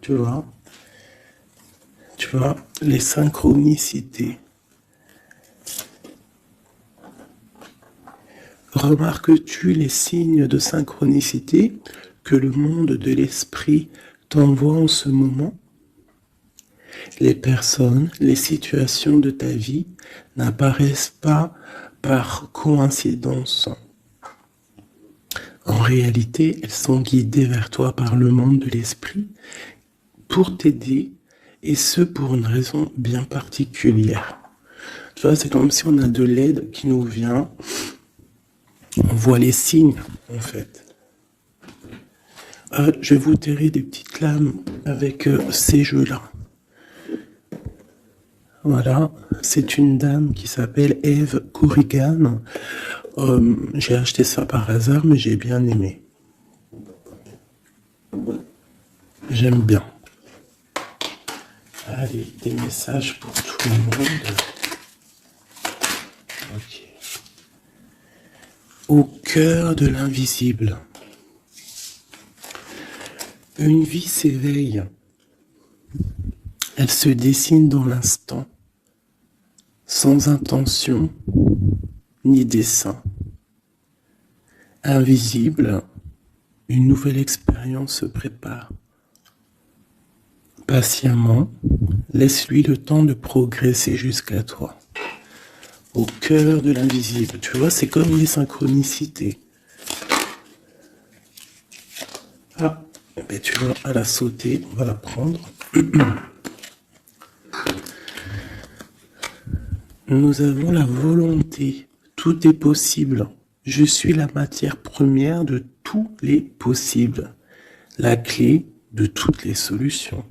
tu vois, les synchronicités. Remarques-tu les signes de synchronicité que le monde de l'esprit t'envoie en ce moment? Les personnes, les situations de ta vie n'apparaissent pas par coïncidence. En réalité, elles sont guidées vers toi par le monde de l'esprit pour t'aider, et ce pour une raison bien particulière. Tu vois, c'est comme si on a de l'aide qui nous vient. On voit les signes, en fait. Je vais vous tirer des petites lames avec ces jeux-là. Voilà, c'est une dame qui s'appelle Eve Corrigan. J'ai acheté ça par hasard, mais j'ai bien aimé. J'aime bien. Allez, des messages pour tout le monde. Ok. Au cœur de l'invisible. Une vie s'éveille. Elle se dessine dans l'instant, sans intention ni dessein. Invisible, une nouvelle expérience se prépare. Patiemment, laisse-lui le temps de progresser jusqu'à toi. Au cœur de l'invisible. Tu vois, c'est comme les synchronicités. Ah, ben tu vois, elle a sauté, on va la prendre. Nous avons la volonté. Tout est possible. Je suis la matière première de tous les possibles. La clé de toutes les solutions.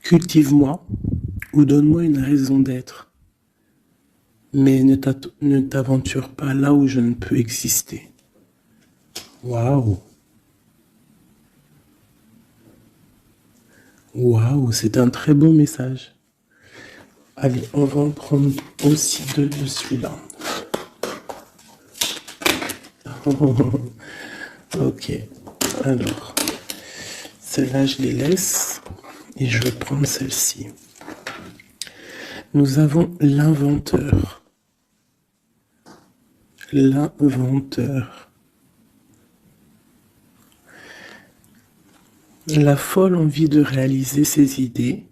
Cultive-moi ou donne-moi une raison d'être. Mais ne t'aventure pas là où je ne peux exister. Waouh! Waouh, c'est un très bon message. Allez, on va en prendre aussi deux de celui-là. Ok, alors, celle-là, je les laisse et je vais prendre celle-ci. Nous avons l'inventeur. L'inventeur. La folle envie de réaliser ses idées,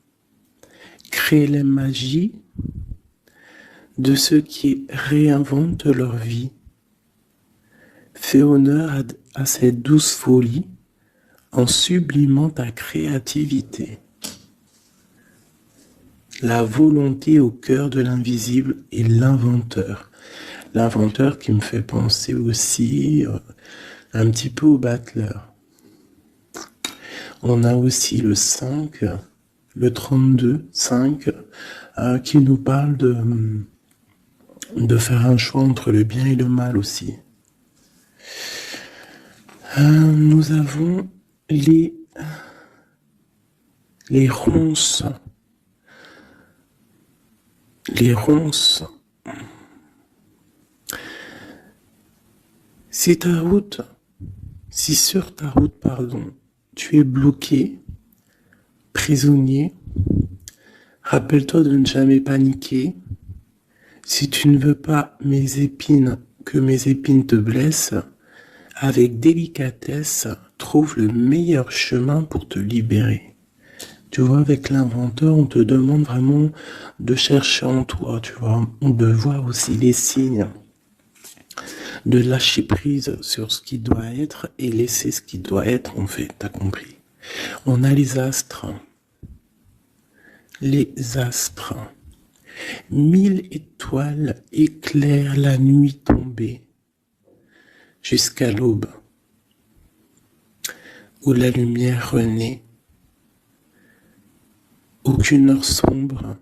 créer la magie de ceux qui réinventent leur vie. Fais honneur à cette douce folie en sublimant ta créativité. La volonté au cœur de l'invisible et l'inventeur. L'inventeur qui me fait penser aussi un petit peu au battleur. On a aussi le 5, le 32, 5, qui nous parle de faire un choix entre le bien et le mal aussi. Nous avons les ronces. Les ronces. Si sur ta route, tu es bloqué, prisonnier, rappelle-toi de ne jamais paniquer. Si tu ne veux pas que mes épines te blessent, avec délicatesse, trouve le meilleur chemin pour te libérer. Tu vois, avec l'inventeur, on te demande vraiment de chercher en toi, tu vois, de voir aussi les signes, de lâcher prise sur ce qui doit être et laisser ce qui doit être, en fait, t'as compris. On a les astres. Les astres. 1000 étoiles éclairent la nuit tombée jusqu'à l'aube, où la lumière renaît. Aucune heure sombre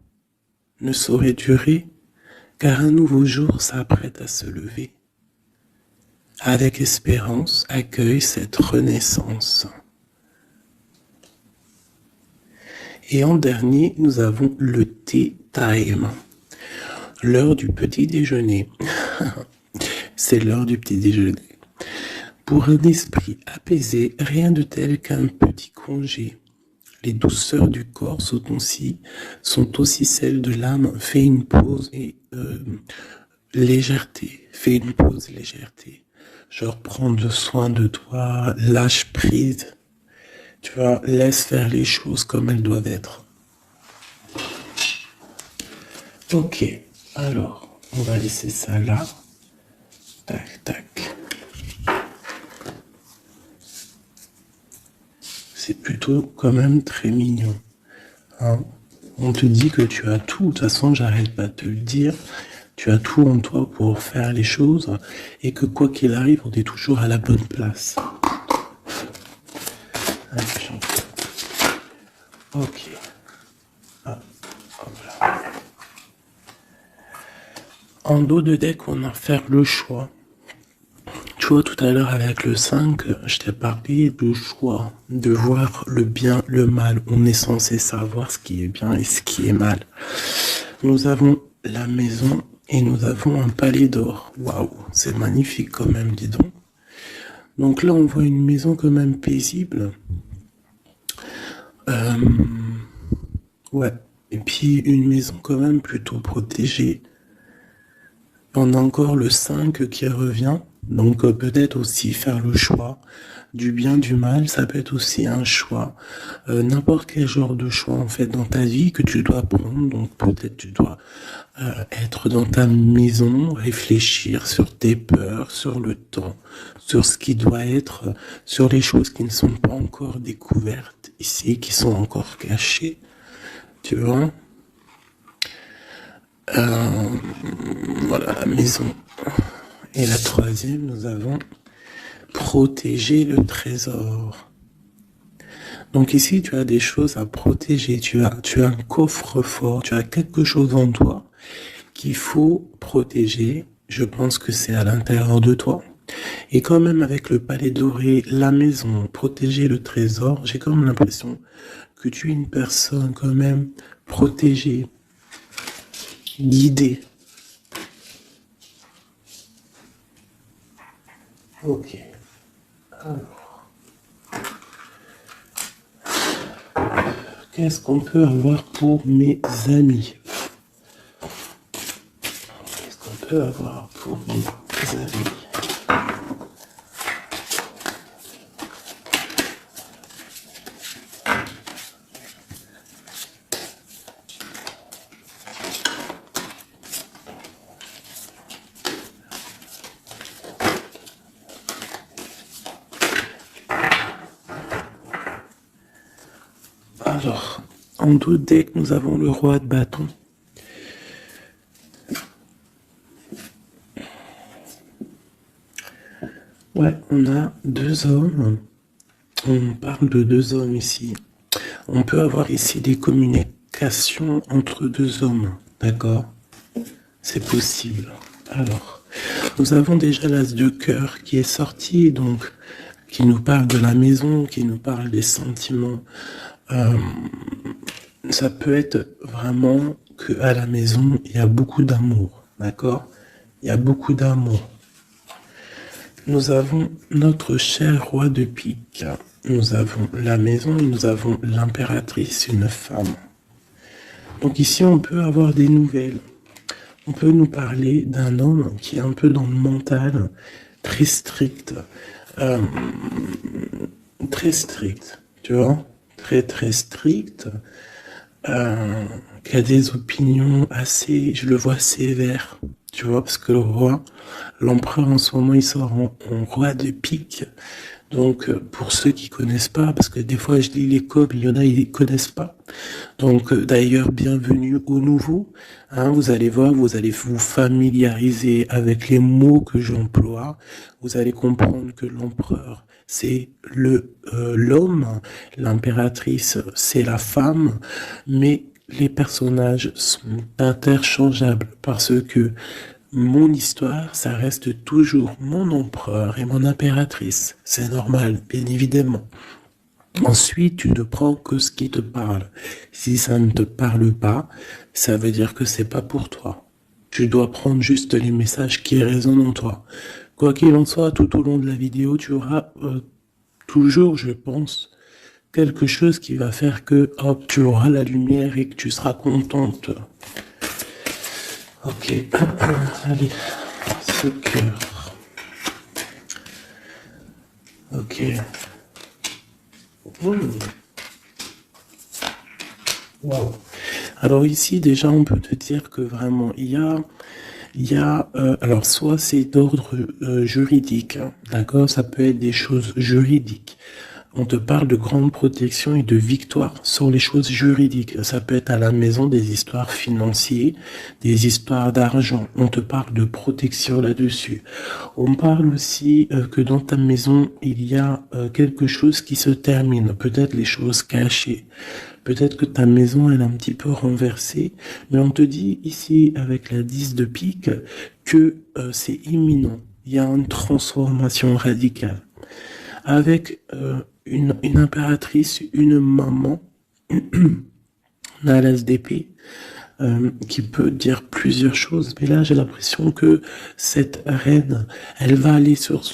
ne saurait durer, car un nouveau jour s'apprête à se lever. Avec espérance, accueille cette renaissance. Et en dernier, nous avons le tea time, l'heure du petit déjeuner. C'est l'heure du petit déjeuner. Pour un esprit apaisé, rien de tel qu'un petit congé. Les douceurs du corps sont aussi celles de l'âme. Fais une pause et légèreté. Fais une pause, légèreté. Genre prendre soin de toi, lâche prise. Tu vois, laisse faire les choses comme elles doivent être. Ok, alors, on va laisser ça là. Tac, tac. C'est plutôt quand même très mignon. Hein, on te dit que tu as tout, de toute façon, j'arrête pas de te le dire. Tu as tout en toi pour faire les choses et que quoi qu'il arrive, on est toujours à la bonne place. Ok. Ah, hop là. En dos de deck, on a fait le choix. Tu vois, tout à l'heure avec le 5, je t'ai parlé du choix, de voir le bien, le mal. On est censé savoir ce qui est bien et ce qui est mal. Nous avons la maison et nous avons un palais d'or. Waouh, c'est magnifique quand même, dis donc. Donc là, on voit une maison quand même paisible. Ouais. Et puis une maison quand même plutôt protégée. On a encore le 5 qui revient. Donc peut-être aussi faire le choix du bien, du mal, ça peut être aussi un choix. N'importe quel genre de choix en fait dans ta vie que tu dois prendre. Donc peut-être tu dois être dans ta maison, réfléchir sur tes peurs, sur le temps, sur ce qui doit être, sur les choses qui ne sont pas encore découvertes ici, qui sont encore cachées. Tu vois? Voilà la maison. Et la troisième, nous avons protéger le trésor. Donc ici, tu as des choses à protéger. Tu as un coffre-fort, tu as quelque chose en toi qu'il faut protéger. Je pense que c'est à l'intérieur de toi. Et quand même avec le palais doré, la maison, protéger le trésor, j'ai quand même l'impression que tu es une personne quand même protégée, guidée. Ok. Alors, qu'est-ce qu'on peut avoir pour mes amis? Qu'est-ce qu'on peut avoir pour mes amis? Alors, en deux decks, nous avons le roi de bâton. Ouais, on a deux hommes. On parle de deux hommes ici. On peut avoir ici des communications entre deux hommes. D'accord? C'est possible. Alors, nous avons déjà l'as de cœur qui est sorti, donc, qui nous parle de la maison, qui nous parle des sentiments. Ça peut être vraiment qu'à la maison, il y a beaucoup d'amour. D'accord? Il y a beaucoup d'amour. Nous avons notre cher roi de pique. Nous avons la maison et nous avons l'impératrice, une femme. Donc ici, on peut avoir des nouvelles. On peut nous parler d'un homme qui est un peu dans le mental, très strict. Très strict, tu vois? Très très strict. Qui a des opinions assez, je le vois sévère, tu vois, parce que le roi, l'empereur en ce moment, il sort en roi de pique. Donc, pour ceux qui connaissent pas, parce que des fois je lis les codes, il y en a, ils connaissent pas. Donc, d'ailleurs, bienvenue aux nouveaux. Hein, vous allez voir, vous allez vous familiariser avec les mots que j'emploie. Vous allez comprendre que l'empereur, c'est l'homme, l'impératrice, c'est la femme, mais les personnages sont interchangeables parce que mon histoire, ça reste toujours mon empereur et mon impératrice. C'est normal, bien évidemment. Ensuite, tu ne prends que ce qui te parle. Si ça ne te parle pas, ça veut dire que c'est pas pour toi. Tu dois prendre juste les messages qui résonnent en toi. Quoi qu'il en soit, tout au long de la vidéo, tu auras toujours, je pense, quelque chose qui va faire que, hop, tu auras la lumière et que tu seras contente. Ok, allez, ce cœur. Ok. Wow. Alors ici, déjà, on peut te dire que vraiment, alors soit c'est d'ordre juridique, hein, d'accord, ça peut être des choses juridiques. On te parle de grande protection et de victoire sur les choses juridiques. Ça peut être à la maison des histoires financières, des histoires d'argent. On te parle de protection là-dessus. On parle aussi que dans ta maison, il y a quelque chose qui se termine. Peut-être les choses cachées. Peut-être que ta maison, elle est un petit peu renversée. Mais on te dit ici, avec la 10 de pique, que c'est imminent. Il y a une transformation radicale. Avec une impératrice, une maman, à l'ASDP, qui peut dire plusieurs choses. Mais là, j'ai l'impression que cette reine, elle va aller sur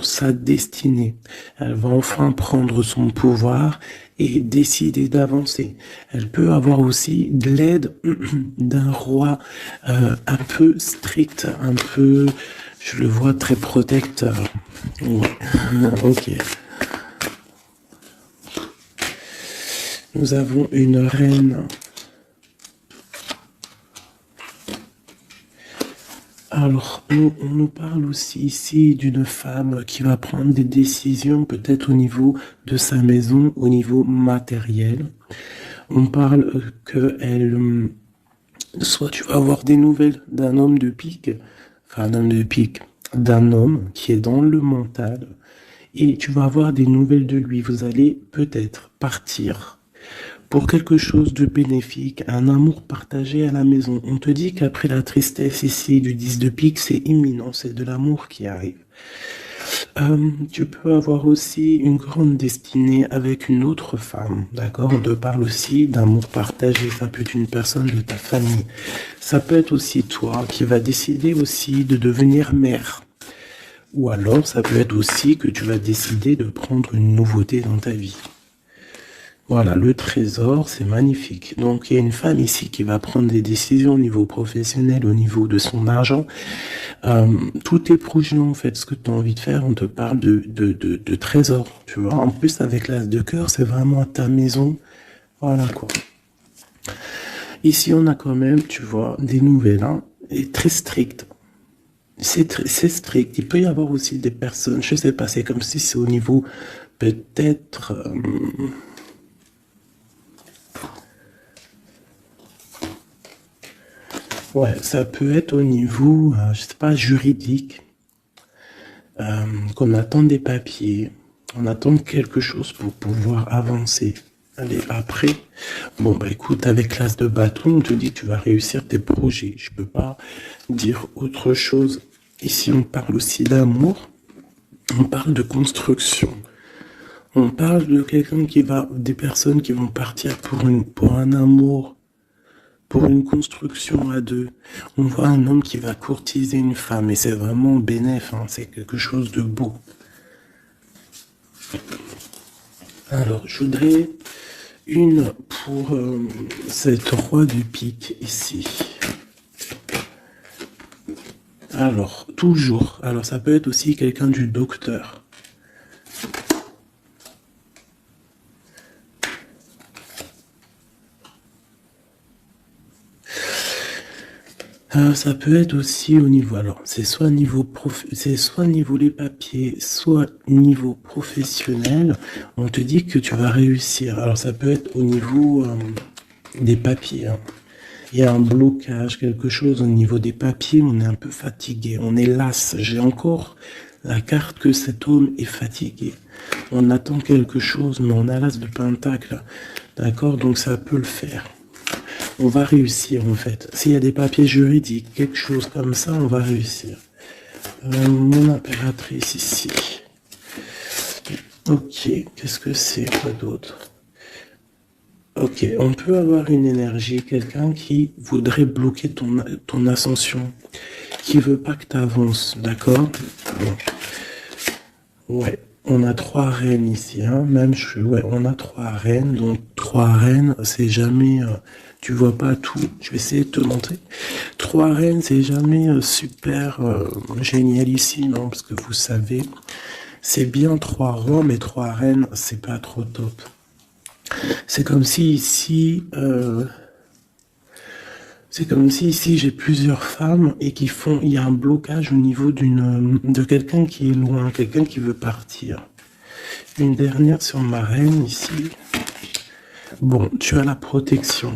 sa destinée. Elle va enfin prendre son pouvoir et décider d'avancer. Elle peut avoir aussi de l'aide d'un roi un peu strict, un peu, je le vois très protecteur. Ouais. Ok. Nous avons une reine. Alors, on nous parle aussi ici d'une femme qui va prendre des décisions peut-être au niveau de sa maison, au niveau matériel. On parle soit tu vas avoir des nouvelles d'un homme de pique, enfin un homme de pique, d'un homme qui est dans le mental, et tu vas avoir des nouvelles de lui. Vous allez peut-être partir pour quelque chose de bénéfique, un amour partagé à la maison. On te dit qu'après la tristesse ici du 10 de pique, c'est imminent, c'est de l'amour qui arrive. Tu peux avoir aussi une grande destinée avec une autre femme, d'accord? On te parle aussi d'amour partagé, ça peut être une personne de ta famille. Ça peut être aussi toi qui vas décider aussi de devenir mère. Ou alors, ça peut être aussi que tu vas décider de prendre une nouveauté dans ta vie. Voilà, le trésor, c'est magnifique. Donc, il y a une femme ici qui va prendre des décisions au niveau professionnel, au niveau de son argent. Tous tes projets, en fait, ce que tu as envie de faire, on te parle de trésor, tu vois. En plus, avec l'as de cœur, c'est vraiment à ta maison. Voilà, quoi. Ici, on a quand même, tu vois, des nouvelles, hein, et très strictes. C'est strict. Il peut y avoir aussi des personnes, je sais pas, c'est comme si c'est au niveau, peut-être... ouais, ça peut être au niveau, je sais pas, juridique, qu'on attend des papiers, on attend quelque chose pour pouvoir avancer. Allez, après, bon, bah écoute, avec l'as de bâton, on te dit que tu vas réussir tes projets. Je peux pas dire autre chose. Ici, on parle aussi d'amour, on parle de construction. On parle de quelqu'un des personnes qui vont partir pour un amour, pour une construction à deux. On voit un homme qui va courtiser une femme et c'est vraiment bénéf, hein, c'est quelque chose de beau. Alors, je voudrais une pour cette roi du pique ici. Alors, toujours. Alors, ça peut être aussi quelqu'un du docteur. Ça peut être aussi au niveau, alors c'est soit niveau les papiers, soit niveau professionnel. On te dit que tu vas réussir. Alors ça peut être au niveau des papiers, hein. Il y a un blocage, quelque chose au niveau des papiers. On est un peu fatigué, on est las. J'ai encore la carte que cet homme est fatigué. On attend quelque chose, mais on a l'as de pentacle. D'accord, donc ça peut le faire. On va réussir en fait. S'il y a des papiers juridiques, quelque chose comme ça, on va réussir. Mon impératrice ici. Ok, qu'est-ce que c'est, quoi d'autre? Ok, on peut avoir une énergie, quelqu'un qui voudrait bloquer ton ascension, qui veut pas que tu avances, d'accord? Bon. Ouais, on a 3 reines ici, hein. Ouais, on a 3 reines, donc 3 reines, c'est jamais, tu vois pas tout. Je vais essayer de te montrer. 3 reines, c'est jamais super génialissime, hein, parce que vous savez, c'est bien 3 rois, mais 3 reines, c'est pas trop top. C'est comme si ici, j'ai plusieurs femmes et il y a un blocage au niveau de quelqu'un qui est loin, quelqu'un qui veut partir. Une dernière sur ma reine ici. Bon, tu as la protection.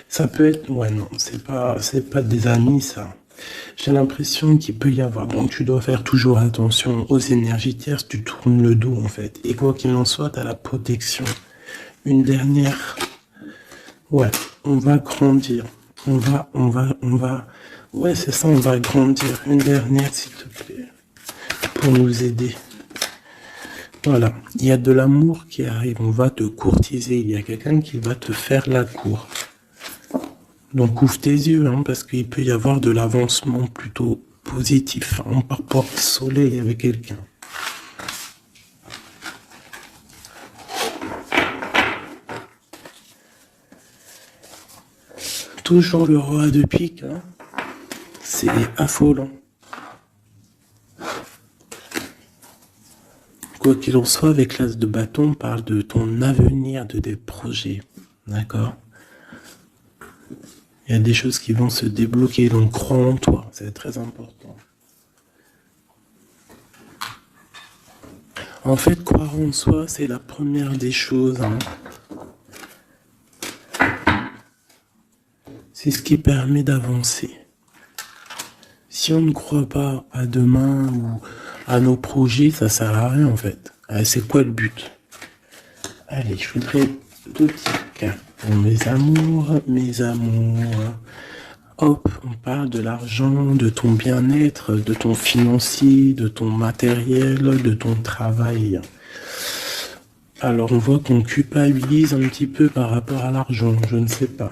Ça peut être, ouais, non, c'est pas des amis, ça. J'ai l'impression qu'il peut y avoir, donc tu dois faire toujours attention aux énergies tierces, tu tournes le dos, en fait. Et quoi qu'il en soit, tu as la protection. Une dernière, ouais, on va grandir. Ouais, c'est ça, on va grandir. Une dernière, s'il te plaît, pour nous aider. Voilà, il y a de l'amour qui arrive, on va te courtiser, il y a quelqu'un qui va te faire la cour. Donc ouvre tes yeux, hein, parce qu'il peut y avoir de l'avancement plutôt positif, hein, par rapport au soleil avec quelqu'un. Toujours le roi de pique, hein. C'est affolant. Quoi qu'il en soit, avec l'as de bâton, on parle de ton avenir, de tes projets. D'accord? Il y a des choses qui vont se débloquer, donc crois en toi, c'est très important. En fait, croire en soi, c'est la première des choses, hein. C'est ce qui permet d'avancer. Si on ne croit pas à demain ou à nos projets, ça sert à rien en fait. C'est quoi le but? Allez, je voudrais 2 petits pour mes amours, mes amours. Hop, on parle de l'argent, de ton bien-être, de ton financier, de ton matériel, de ton travail. Alors on voit qu'on culpabilise un petit peu par rapport à l'argent, je ne sais pas.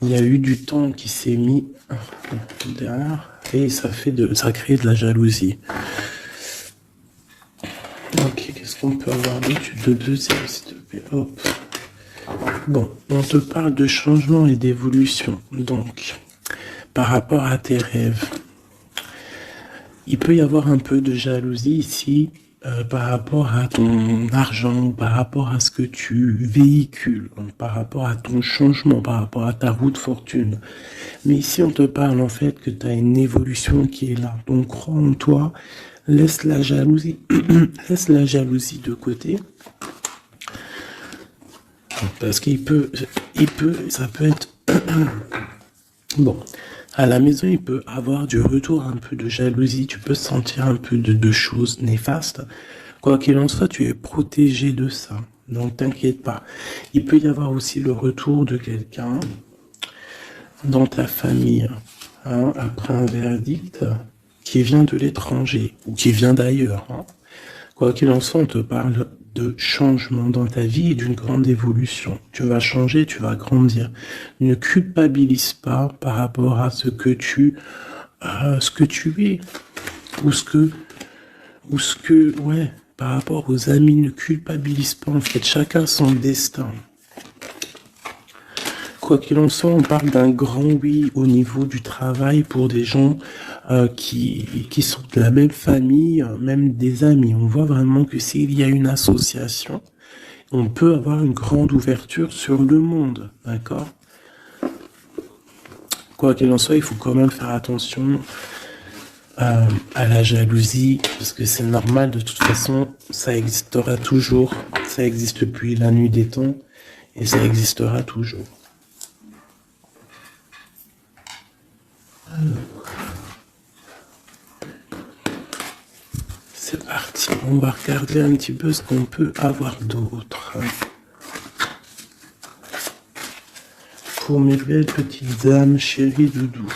Il y a eu du temps qui s'est mis derrière et ça crée de la jalousie. Ok, qu'est-ce qu'on peut avoir d'autre de deuxième, s'il te plaît? Hop. Bon, on te parle de changement et d'évolution. Donc, par rapport à tes rêves, il peut y avoir un peu de jalousie ici par rapport à ton argent, par rapport à ce que tu véhicules, par rapport à ton changement, par rapport à ta roue de fortune. Mais ici, on te parle en fait que tu as une évolution qui est là. Donc, crois en toi, laisse la jalousie, laisse la jalousie de côté. Parce ça peut être... Bon, à la maison, il peut avoir du retour, un peu de jalousie, tu peux sentir un peu de choses néfastes. Quoi qu'il en soit, tu es protégé de ça. Donc, t'inquiète pas. Il peut y avoir aussi le retour de quelqu'un dans ta famille, hein, après un verdict qui vient de l'étranger ou qui vient d'ailleurs. Hein. Quoi qu'il en soit, on te parle de changement dans ta vie et d'une grande évolution. Tu vas changer, tu vas grandir. Ne culpabilise pas par rapport à ce que tu es ouais, par rapport aux amis. Ne culpabilise pas. En fait, chacun son destin. Quoi qu'il en soit, on parle d'un grand oui au niveau du travail pour des gens qui sont de la même famille, même des amis. On voit vraiment que s'il y a une association, on peut avoir une grande ouverture sur le monde, d'accord? Quoi qu'il en soit, il faut quand même faire attention à la jalousie, parce que c'est normal, de toute façon, ça existera toujours, ça existe depuis la nuit des temps, et ça existera toujours. C'est parti, on va regarder un petit peu ce qu'on peut avoir d'autre. Pour mes belles petites âmes, chéries doudou.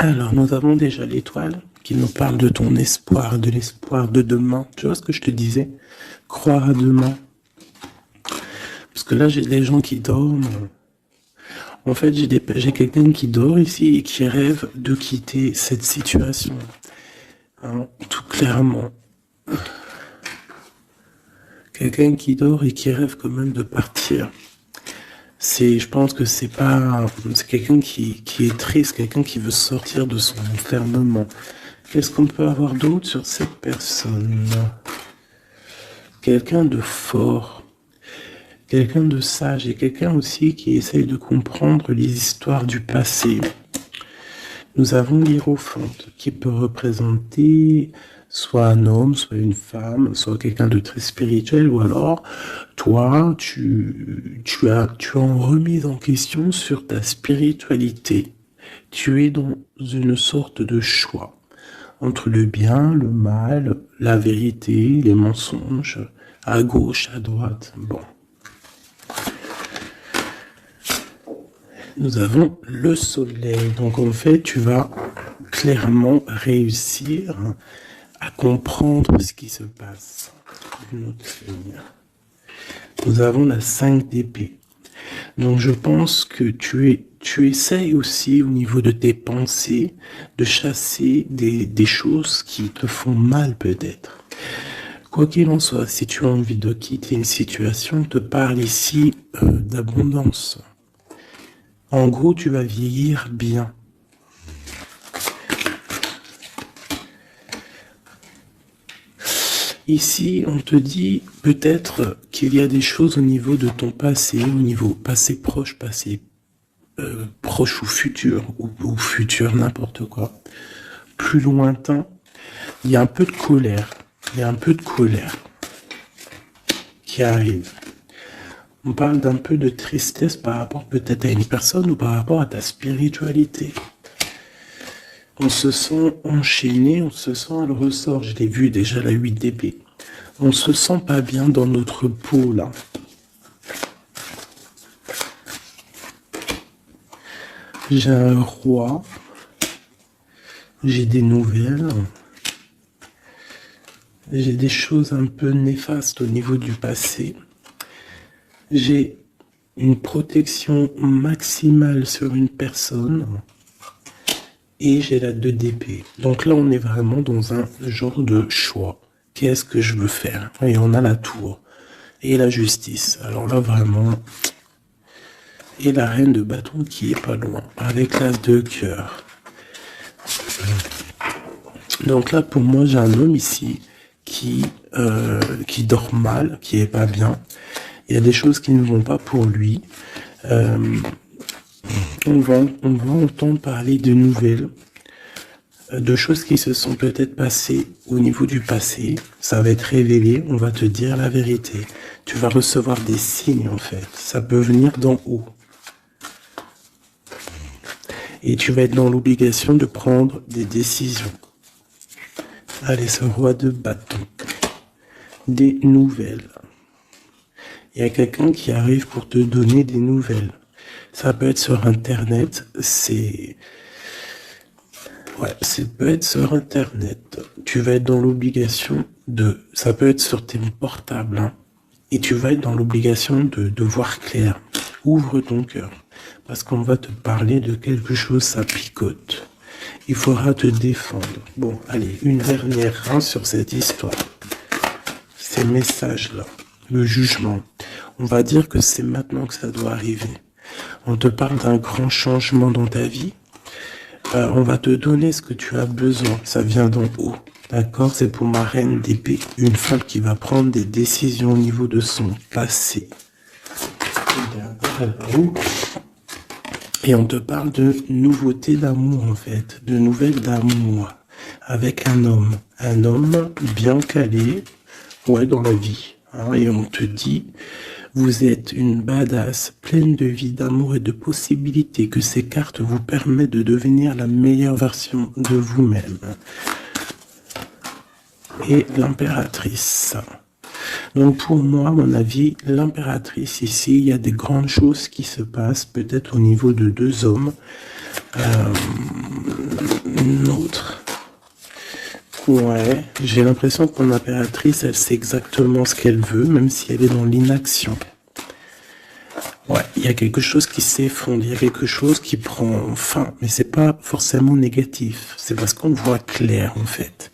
Alors, nous avons déjà l'étoile qui nous parle de ton espoir, de l'espoir de demain. Tu vois ce que je te disais? Croire à demain. Parce que là, j'ai des gens qui dorment. En fait, j'ai quelqu'un qui dort ici et qui rêve de quitter cette situation. Hein, tout clairement. Quelqu'un qui dort et qui rêve quand même de partir. Je pense que c'est quelqu'un qui est triste, quelqu'un qui veut sortir de son enfermement. Qu'est-ce qu'on peut avoir d'autre sur cette personne? Quelqu'un de fort, quelqu'un de sage et quelqu'un aussi qui essaye de comprendre les histoires du passé. Nous avons l'Hiérophante qui peut représenter soit un homme, soit une femme, soit quelqu'un de très spirituel, ou alors toi, tu es en remise en question sur ta spiritualité. Tu es dans une sorte de choix entre le bien, le mal, la vérité, les mensonges, à gauche, à droite. Bon. Nous avons le soleil. Donc en fait, tu vas clairement réussir à comprendre ce qui se passe. Une autre ligne. Nous avons la 5 d'épée. Donc je pense que tu essayes aussi au niveau de tes pensées de chasser des choses qui te font mal peut-être. Quoi qu'il en soit, si tu as envie de quitter une situation, je te parle ici d'abondance. En gros, tu vas vieillir bien. Ici, on te dit peut-être qu'il y a des choses au niveau de ton passé, au niveau passé proche ou futur, ou futur, n'importe quoi. Plus lointain, il y a un peu de colère. Il y a un peu de colère qui arrive. On parle d'un peu de tristesse par rapport peut-être à une personne ou par rapport à ta spiritualité. On se sent enchaîné, on se sent à le ressort. Je l'ai vu déjà, la 8 d'épée. On se sent pas bien dans notre peau, là. J'ai un roi. J'ai des nouvelles. J'ai des choses un peu néfastes au niveau du passé. J'ai une protection maximale sur une personne. Et j'ai la 2 d'épée. Donc là, on est vraiment dans un genre de choix. Qu'est-ce que je veux faire? Et on a la tour. Et la justice. Alors là, vraiment... Et la reine de bâton qui est pas loin. Avec l'as de cœur. Donc là, pour moi, j'ai un homme ici qui dort mal, qui est pas bien. Il y a des choses qui ne vont pas pour lui. On va entendre parler de nouvelles, de choses qui se sont peut-être passées au niveau du passé. Ça va être révélé, on va te dire la vérité. Tu vas recevoir des signes en fait. Ça peut venir d'en haut. Et tu vas être dans l'obligation de prendre des décisions. Allez, ce roi de bâton. Des nouvelles. Il y a quelqu'un qui arrive pour te donner des nouvelles. Ça peut être sur Internet, ça peut être sur Internet. Tu vas être dans l'obligation ça peut être sur tes portables, hein, et tu vas être dans l'obligation de voir clair. Ouvre ton cœur, parce qu'on va te parler de quelque chose, ça picote. Il faudra te défendre. Bon, allez, une dernière sur cette histoire. Ces messages-là, le jugement. On va dire que c'est maintenant que ça doit arriver. On te parle d'un grand changement dans ta vie. On va te donner ce que tu as besoin. Ça vient d'en haut. D'accord? C'est pour ma reine d'épée. Une femme qui va prendre des décisions au niveau de son passé. Et on te parle de nouveautés d'amour, en fait. De nouvelles d'amour. Avec un homme. Un homme bien calé. Ouais, dans la vie. Hein, et on te dit... Vous êtes une badass, pleine de vie, d'amour et de possibilités, que ces cartes vous permettent de devenir la meilleure version de vous-même. Et l'impératrice. Donc pour moi, à mon avis, l'impératrice ici, il y a des grandes choses qui se passent, peut-être au niveau de 2 hommes. une autre. Ouais, j'ai l'impression que mon impératrice, elle sait exactement ce qu'elle veut, même si elle est dans l'inaction. Ouais, il y a quelque chose qui s'effondre, il y a quelque chose qui prend fin, mais c'est pas forcément négatif. C'est parce qu'on voit clair, en fait.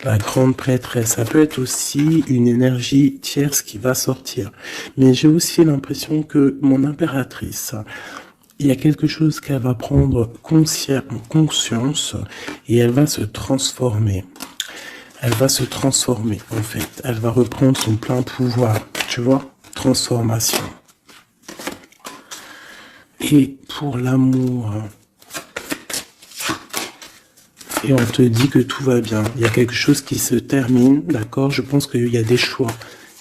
La grande prêtresse, ça peut être aussi une énergie tierce qui va sortir. Mais j'ai aussi l'impression que mon impératrice, il y a quelque chose qu'elle va prendre conscience et elle va se transformer. Elle va se transformer, en fait. Elle va reprendre son plein pouvoir. Tu vois? Transformation. Et pour l'amour, et on te dit que tout va bien. Il y a quelque chose qui se termine, d'accord? Je pense qu'il y a des choix.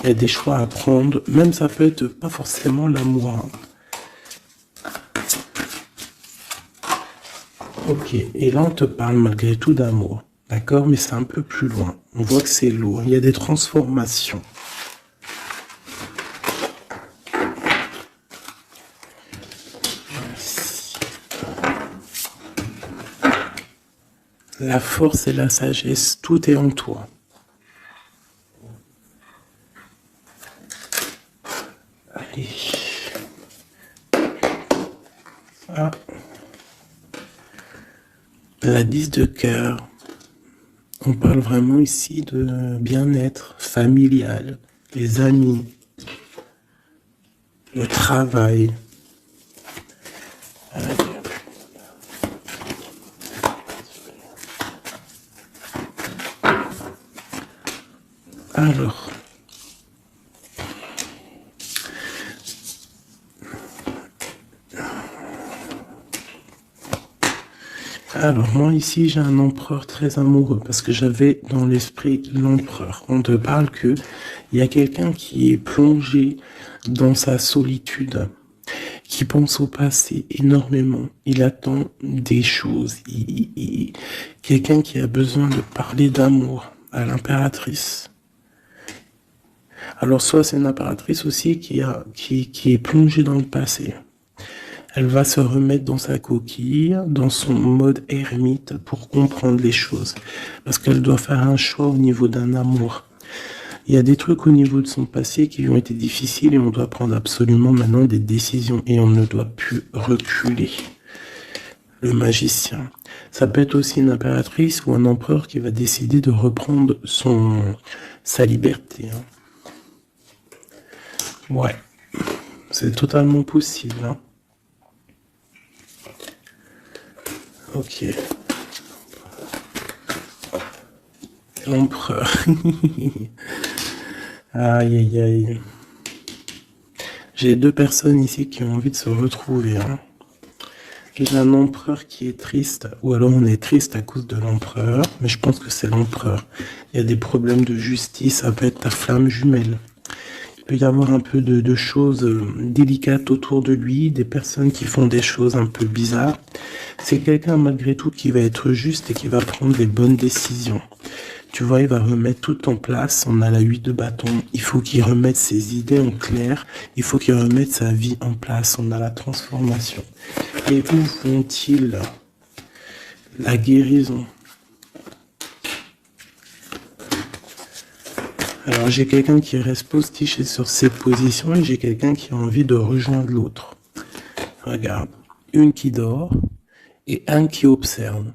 Il y a des choix à prendre. Même ça peut être pas forcément l'amour. Ok, et là on te parle malgré tout d'amour, d'accord? Mais c'est un peu plus loin. On voit que c'est lourd. Il y a des transformations. La force et la sagesse, tout est en toi. Allez. Ah. La 10 de cœur. On parle vraiment ici de bien-être familial, les amis, le travail. Alors, moi ici j'ai un empereur très amoureux parce que j'avais dans l'esprit l'empereur. On te parle que il y a quelqu'un qui est plongé dans sa solitude, qui pense au passé énormément. Il attend des choses. Quelqu'un qui a besoin de parler d'amour à l'impératrice. Alors soit c'est une impératrice aussi qui est plongée dans le passé. Elle va se remettre dans sa coquille, dans son mode ermite pour comprendre les choses. Parce qu'elle doit faire un choix au niveau d'un amour. Il y a des trucs au niveau de son passé qui lui ont été difficiles et on doit prendre absolument maintenant des décisions et on ne doit plus reculer. Le magicien. Ça peut être aussi une impératrice ou un empereur qui va décider de reprendre sa liberté. Ouais, c'est totalement possible. Ok. L'empereur. Aïe, aïe, aïe. J'ai deux personnes ici qui ont envie de se retrouver. J'ai un empereur qui est triste, ou alors on est triste à cause de l'empereur, mais je pense que c'est l'empereur. Il y a des problèmes de justice, ça peut être ta flamme jumelle. Il peut y avoir un peu de choses délicates autour de lui, des personnes qui font des choses un peu bizarres. C'est quelqu'un malgré tout qui va être juste et qui va prendre les bonnes décisions. Tu vois, il va remettre tout en place. On a la 8 de bâton. Il faut qu'il remette ses idées en clair. Il faut qu'il remette sa vie en place. On a la transformation. Et où font-ils la guérison? Alors j'ai quelqu'un qui reste postiché sur ses positions et j'ai quelqu'un qui a envie de rejoindre l'autre. Regarde, une qui dort et un qui observe.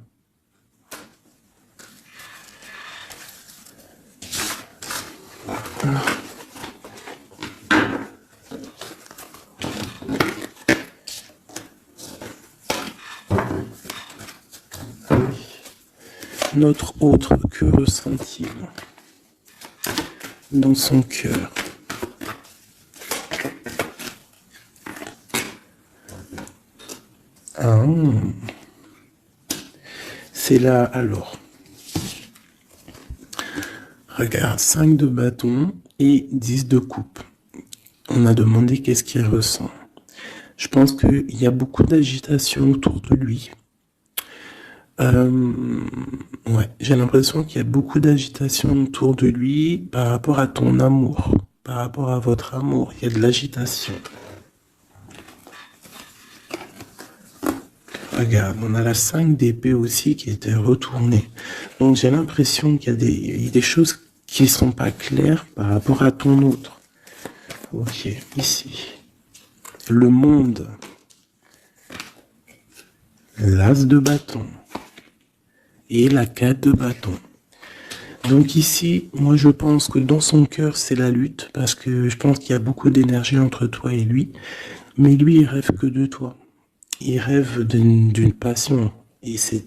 Notre autre, que ressent-il dans son cœur? C'est là, alors. Regarde, 5 de bâton et 10 de coupe. On a demandé qu'est-ce qu'il ressent. Je pense qu'il y a beaucoup d'agitation autour de lui. Ouais, j'ai l'impression qu'il y a beaucoup d'agitation autour de lui par rapport à ton amour, par rapport à votre amour. Il y a de l'agitation. Regarde, on a la 5 d'épée aussi qui était retournée. Donc j'ai l'impression qu'il y a des choses qui sont pas claires par rapport à ton autre. Ok, ici. Le monde. L'as de bâton. Et la 4 de bâton. Donc ici, moi je pense que dans son cœur c'est la lutte, parce que je pense qu'il y a beaucoup d'énergie entre toi et lui, mais lui il rêve que de toi. Il rêve d'une passion, et c'est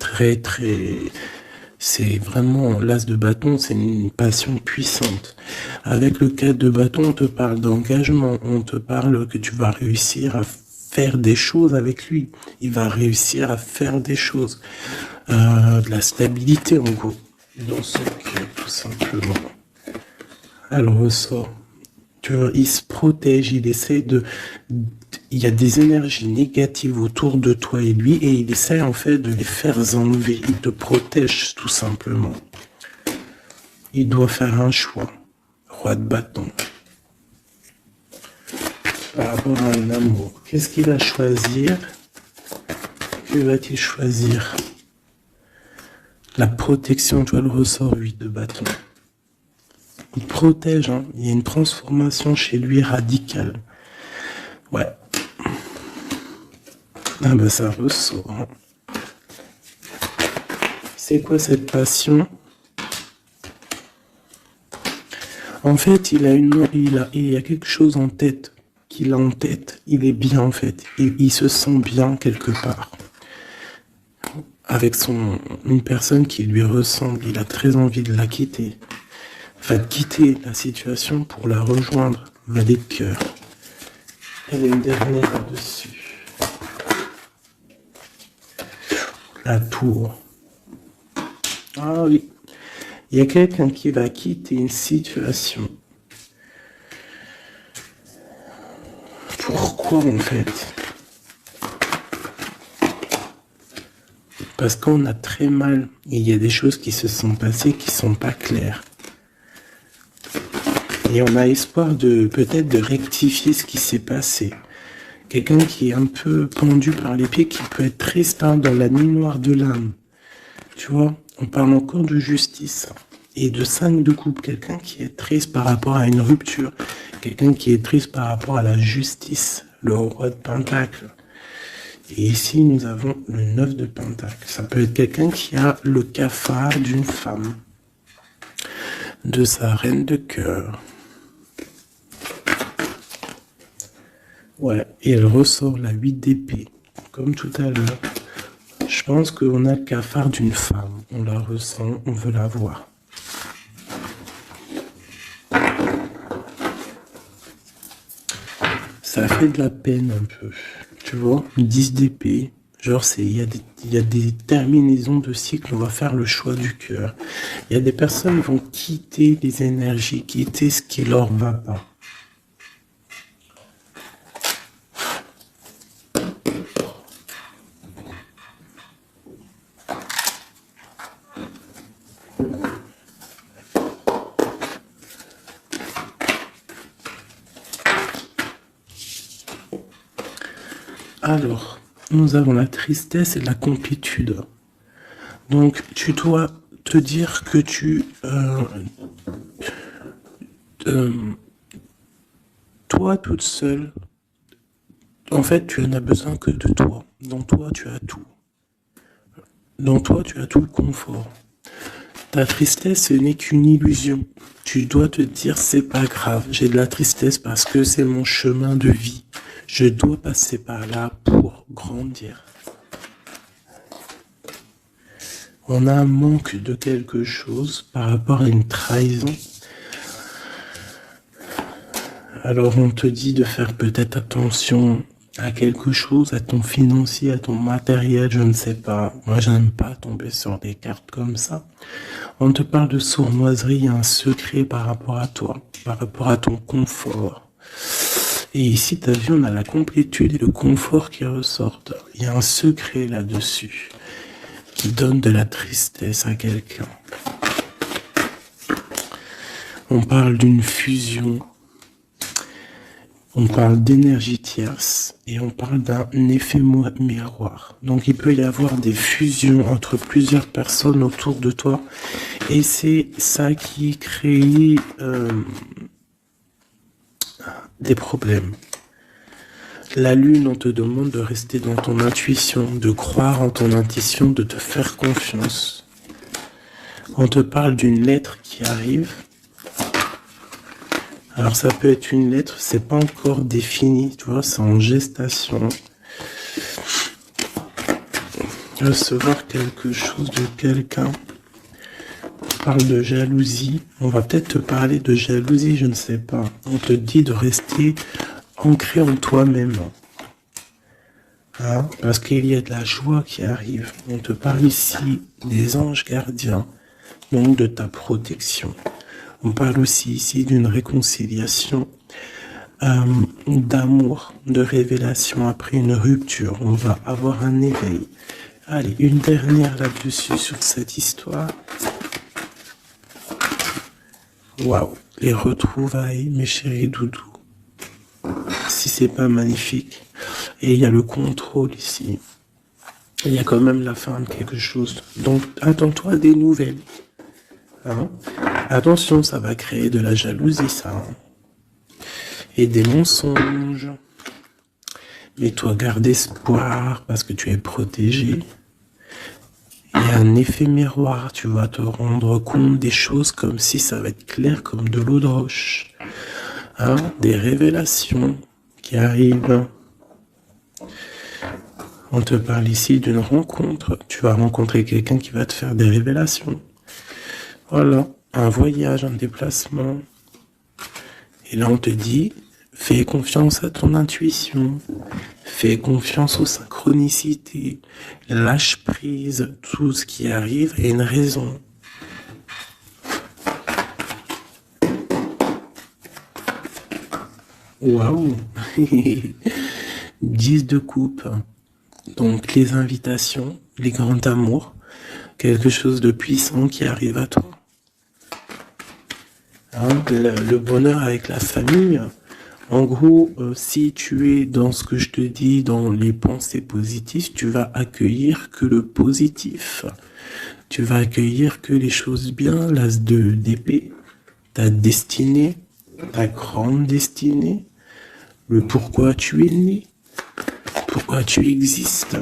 c'est vraiment l'as de bâton, c'est une passion puissante. Avec le 4 de bâton, on te parle d'engagement, on te parle que tu vas réussir à faire des choses avec lui. Il va réussir à faire des choses. De la stabilité en gros. Dans son cœur, tout simplement. Elle ressort. Tu vois, il se protège, il essaie il y a des énergies négatives autour de toi et lui, et il essaie en fait de les faire enlever. Il te protège tout simplement. Il doit faire un choix. Roi de bâton. Par rapport à un amour. Qu'est-ce qu'il va choisir? Que va-t-il choisir? La protection, tu vois, le ressort 8 de bâton. Il protège, hein. Il y a une transformation chez lui radicale. Ouais. Ah ben ça ressort. Hein. C'est quoi cette passion? En fait, il y a quelque chose en tête, qu'il a en tête. Il est bien en fait. Il se sent bien quelque part. Avec une personne qui lui ressemble. Il a très envie de la quitter. Va quitter la situation pour la rejoindre. Valet de cœur. Elle est une dernière là-dessus. La tour. Ah oui. Il y a quelqu'un qui va quitter une situation. Pourquoi en fait? Parce qu'on a très mal. Il y a des choses qui se sont passées qui sont pas claires. Et on a espoir peut-être de rectifier ce qui s'est passé. Quelqu'un qui est un peu pendu par les pieds, qui peut être triste hein, dans la nuit noire de l'âme. Tu vois, on parle encore de justice. Et de 5 de coupe, quelqu'un qui est triste par rapport à une rupture. Quelqu'un qui est triste par rapport à la justice. Le roi de pentacle. Et ici, nous avons le 9 de pentacle. Ça peut être quelqu'un qui a le cafard d'une femme. De sa reine de cœur. Ouais, et elle ressort la 8 d'épée, comme tout à l'heure. Je pense qu'on a le cafard d'une femme. On la ressent, on veut la voir. Ça fait de la peine un peu. Tu vois, 10 d'épée. Genre, il y a des terminaisons de cycle, on va faire le choix du cœur. Il y a des personnes qui vont quitter les énergies, quitter ce qui leur va pas. Alors, nous avons la tristesse et la complétude. Donc, tu dois te dire que toi toute seule, en fait, tu n'en as besoin que de toi. Dans toi, tu as tout. Dans toi, tu as tout le confort. Ta tristesse, ce n'est qu'une illusion. Tu dois te dire, c'est pas grave, j'ai de la tristesse parce que c'est mon chemin de vie. Je dois passer par là pour grandir. On a un manque de quelque chose par rapport à une trahison. Alors on te dit de faire peut-être attention à quelque chose, à ton financier, à ton matériel, je ne sais pas. Moi, je n'aime pas tomber sur des cartes comme ça. On te parle de sournoiserie, il y a un secret par rapport à toi, par rapport à ton confort. Et ici, tu as vu, on a la complétude et le confort qui ressortent. Il y a un secret là-dessus qui donne de la tristesse à quelqu'un. On parle d'une fusion. On parle d'énergie tierce et on parle d'un effet miroir. Donc il peut y avoir des fusions entre plusieurs personnes autour de toi et c'est ça qui crée des problèmes. La lune, on te demande de rester dans ton intuition, de croire en ton intuition, de te faire confiance. On te parle d'une lettre qui arrive. Alors ça peut être une lettre, c'est pas encore défini, tu vois, c'est en gestation. Recevoir quelque chose de quelqu'un. On parle de jalousie. On va peut-être te parler de jalousie, je ne sais pas. On te dit de rester ancré en toi-même. Hein, parce qu'il y a de la joie qui arrive. On te parle ici des anges gardiens, donc de ta protection. On parle aussi ici d'une réconciliation, d'amour, de révélation après une rupture. On va avoir un éveil. Allez, une dernière là-dessus sur cette histoire. Waouh, les retrouvailles, mes chéris doudous. Si c'est pas magnifique. Et il y a le contrôle ici. Il y a quand même la fin de quelque chose. Donc, attends-toi à des nouvelles. Hein? Attention, ça va créer de la jalousie, ça. Hein? Et des mensonges. Mais toi, garde espoir parce que tu es protégé. Il y a un effet miroir. Tu vas te rendre compte des choses comme si ça va être clair comme de l'eau de roche. Hein? Des révélations qui arrivent. On te parle ici d'une rencontre. Tu vas rencontrer quelqu'un qui va te faire des révélations. Voilà, un voyage, un déplacement. Et là, on te dit, fais confiance à ton intuition. Fais confiance aux synchronicités. Lâche prise. Tout ce qui arrive a une raison. Waouh 10 de coupe. Donc les invitations, les grands amours, quelque chose de puissant qui arrive à toi. Hein, le bonheur avec la famille. En gros, si tu es dans ce que je te dis, dans les pensées positives, tu vas accueillir que le positif. Tu vas accueillir que les choses bien, l'as d'épée, ta destinée, ta grande destinée, le pourquoi tu es né, pourquoi tu existes.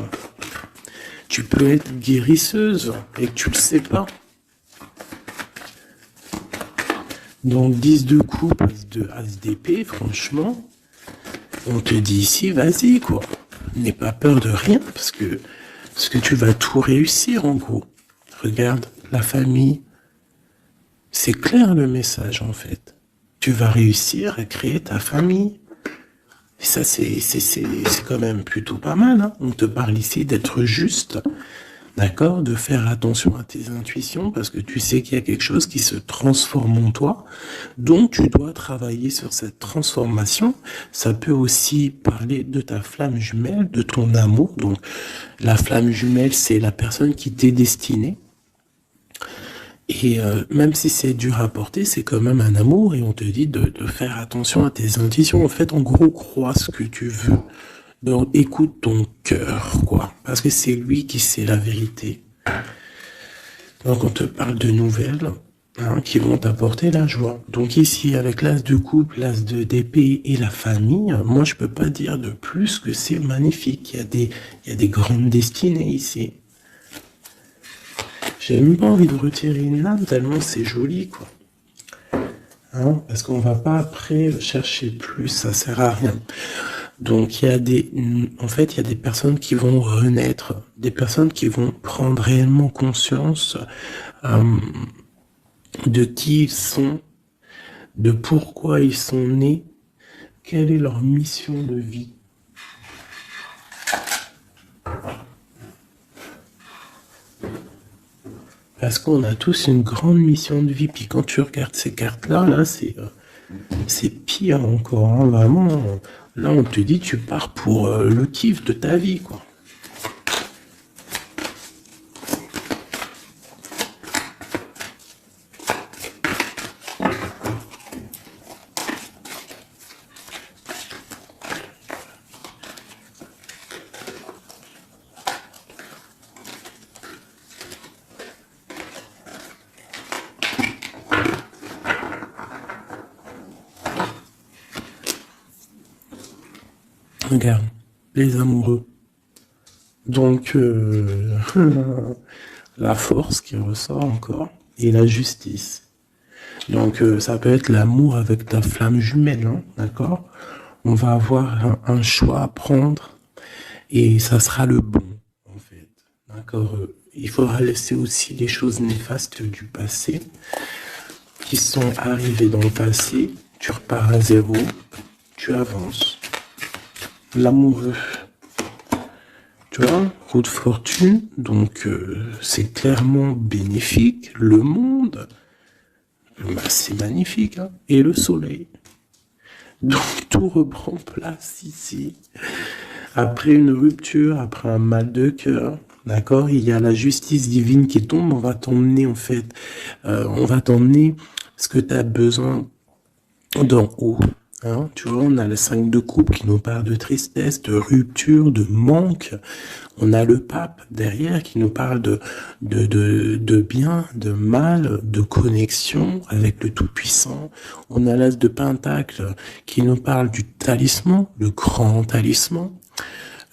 Tu peux être guérisseuse et que tu le sais pas. Donc 10 de coupe, as d'épée, franchement, on te dit ici, vas-y quoi. N'aie pas peur de rien parce que tu vas tout réussir en gros. Regarde, la famille, c'est clair le message en fait. Tu vas réussir à créer ta famille. Et ça, c'est quand même plutôt pas mal. Hein. On te parle ici d'être juste, d'accord, de faire attention à tes intuitions parce que tu sais qu'il y a quelque chose qui se transforme en toi. Donc, tu dois travailler sur cette transformation. Ça peut aussi parler de ta flamme jumelle, de ton amour. Donc, la flamme jumelle, c'est la personne qui t'est destinée. Et même si c'est dur à porter, c'est quand même un amour et on te dit de faire attention à tes intuitions. En fait, en gros, crois ce que tu veux. Donc, écoute ton cœur, quoi. Parce que c'est lui qui sait la vérité. Donc, on te parle de nouvelles qui vont t'apporter la joie. Donc ici, avec l'as de coupe, l'as d'épée et la famille, moi, je peux pas dire de plus que c'est magnifique. Il y a des grandes destinées ici. J'ai même pas envie de retirer une lame tellement c'est joli, quoi. Hein, parce qu'on va pas après chercher plus, ça sert à rien. Donc il y a en fait, il y a des personnes qui vont renaître, des personnes qui vont prendre réellement conscience de qui ils sont, de pourquoi ils sont nés, quelle est leur mission de vie. Parce qu'on a tous une grande mission de vie. Puis quand tu regardes ces cartes-là, là, c'est pire encore. Hein, vraiment, là, on te dit, tu pars pour le kiff de ta vie, quoi. Regarde, les amoureux. Donc, la force qui ressort encore et la justice. Donc, ça peut être l'amour avec ta flamme jumelle, hein, d'accord? On va avoir un choix à prendre et ça sera le bon, en fait. D'accord? Il faudra laisser aussi les choses néfastes du passé qui sont arrivées dans le passé. Tu repars à zéro, tu avances. L'amoureux. Tu vois, roue de fortune, donc c'est clairement bénéfique. Le monde, bah, c'est magnifique, hein. Et le soleil. Donc tout reprend place ici. Après une rupture, après un mal de cœur, d'accord, il y a la justice divine qui tombe. On va t'emmener en fait, on va t'emmener ce que tu as besoin d'en haut. Hein, tu vois, on a le 5 de coupe qui nous parle de tristesse, de rupture, de manque. On a le pape derrière qui nous parle de bien, de mal, de connexion avec le Tout-Puissant. On a l'as de Pentacle qui nous parle du talisman, le grand talisman.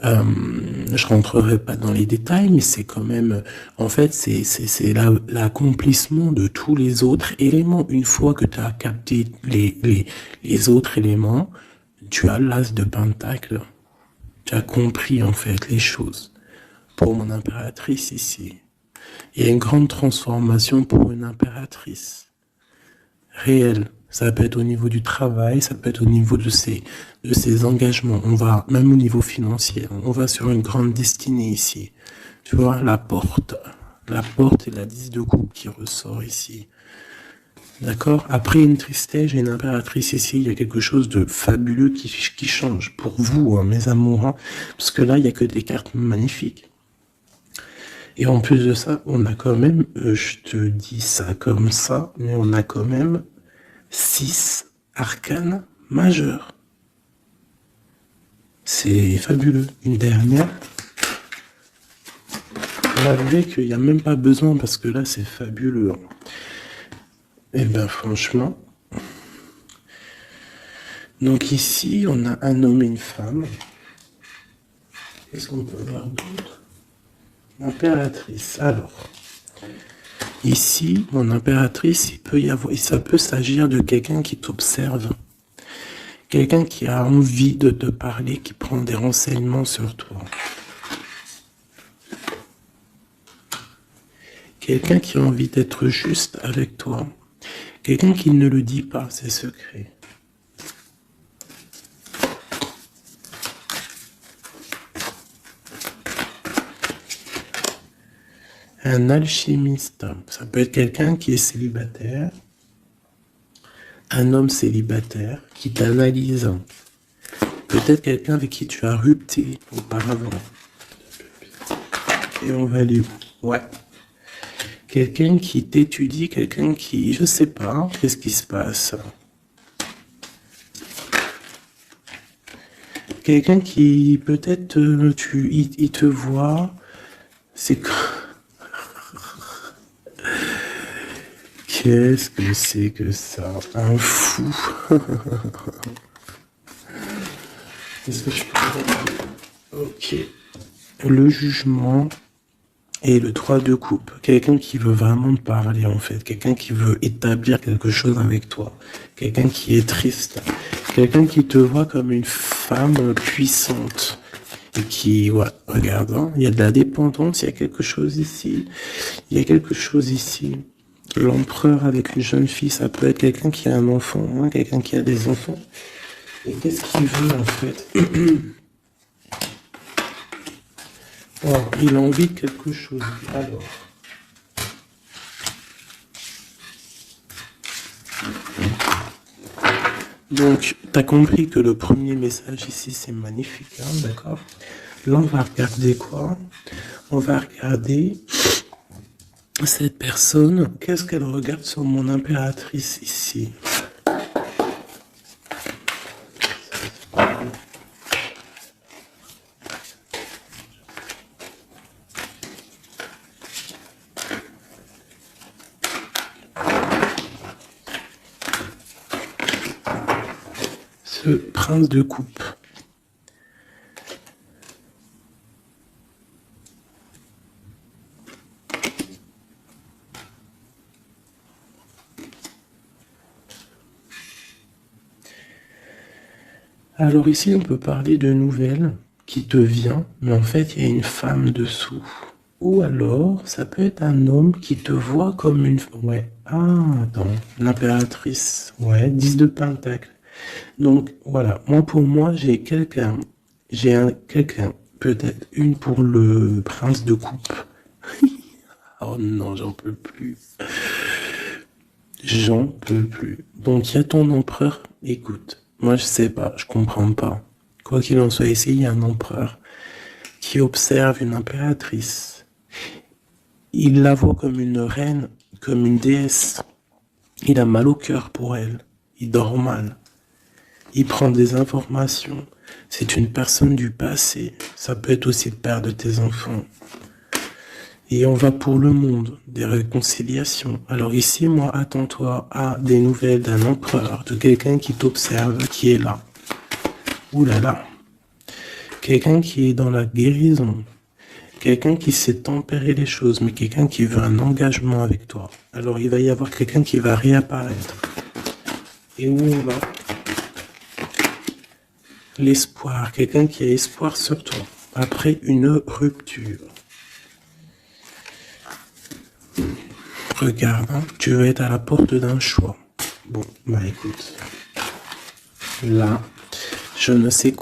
Je rentrerai pas dans les détails, mais c'est quand même, en fait, c'est l'accomplissement de tous les autres éléments. Une fois que tu as capté les autres éléments, tu as l'as de Pentacle. Tu as compris, en fait, les choses. Pour mon impératrice ici, il y a une grande transformation pour une impératrice. Réelle. Ça peut être au niveau du travail, ça peut être au niveau de ses engagements. On va, même au niveau financier, on va sur une grande destinée ici. Tu vois, la porte. La porte et la 10 de coupe qui ressort ici. D'accord? Après une tristesse, j'ai une impératrice ici. Il y a quelque chose de fabuleux qui change pour vous, hein, mes amours. Hein, parce que là, il n'y a que des cartes magnifiques. Et en plus de ça, on a quand même, je te dis ça comme ça, mais on a quand même 6 arcanes majeurs. C'est fabuleux. Une dernière. Malgré qu'il n'y a même pas besoin parce que là, c'est fabuleux. Et ben franchement. Donc ici, on a un homme et une femme. Qu'est-ce qu'on peut voir d'autre? Impératrice. Alors, ici, mon impératrice, ça peut s'agir de quelqu'un qui t'observe. Quelqu'un qui a envie de te parler, qui prend des renseignements sur toi. Quelqu'un qui a envie d'être juste avec toi. Quelqu'un qui ne le dit pas, ses secrets. Un alchimiste, ça peut être quelqu'un qui est célibataire, un homme célibataire qui t'analyse. Peut-être quelqu'un avec qui tu as rupté auparavant. Et on va aller où? Ouais. Quelqu'un qui t'étudie, quelqu'un qui, je sais pas, qu'est-ce qui se passe? Quelqu'un qui, peut-être, il te voit, c'est... Qu'est-ce que c'est que ça? Un fou. Qu'est-ce que je peux dire? Ok. Le jugement et le 3 de coupe. Quelqu'un qui veut vraiment te parler, en fait. Quelqu'un qui veut établir quelque chose avec toi. Quelqu'un qui est triste. Quelqu'un qui te voit comme une femme puissante. Et qui, ouais, regarde, hein, il y a de la dépendance, il y a quelque chose ici. Il y a quelque chose ici. L'empereur avec une jeune fille, ça peut être quelqu'un qui a un enfant, hein, quelqu'un qui a des enfants. Et qu'est-ce qu'il veut en fait? Oh, il a envie de quelque chose. Alors. Donc, tu as compris que le premier message ici, c'est magnifique, hein, d'accord? Là, on va regarder quoi? On va regarder... Cette personne, qu'est-ce qu'elle regarde sur mon impératrice ici? Ce prince de coupe. Alors ici, on peut parler de nouvelles qui te vient, mais en fait, il y a une femme dessous. Ou alors, ça peut être un homme qui te voit comme une... Ouais. Ah, attends. L'impératrice. Ouais, 10 de pentacle. Donc, voilà. Moi, pour moi, j'ai quelqu'un. Quelqu'un. Peut-être une pour le prince de coupe. Oh non, j'en peux plus. J'en peux plus. Donc, il y a ton empereur. Écoute, moi, je sais pas. Je comprends pas. Quoi qu'il en soit, ici, il y a un empereur qui observe une impératrice. Il la voit comme une reine, comme une déesse. Il a mal au cœur pour elle. Il dort mal. Il prend des informations. C'est une personne du passé. Ça peut être aussi le père de tes enfants. Et on va pour le monde, des réconciliations. Alors ici, moi, attends-toi à des nouvelles d'un empereur, de quelqu'un qui t'observe, qui est là. Ouh là là. Quelqu'un qui est dans la guérison. Quelqu'un qui sait tempérer les choses, mais quelqu'un qui veut un engagement avec toi. Alors il va y avoir quelqu'un qui va réapparaître. Et où on va? L'espoir. Quelqu'un qui a espoir sur toi. Après une rupture. Regarde, hein, tu vas être à la porte d'un choix. Bon, bah écoute. Là, je ne sais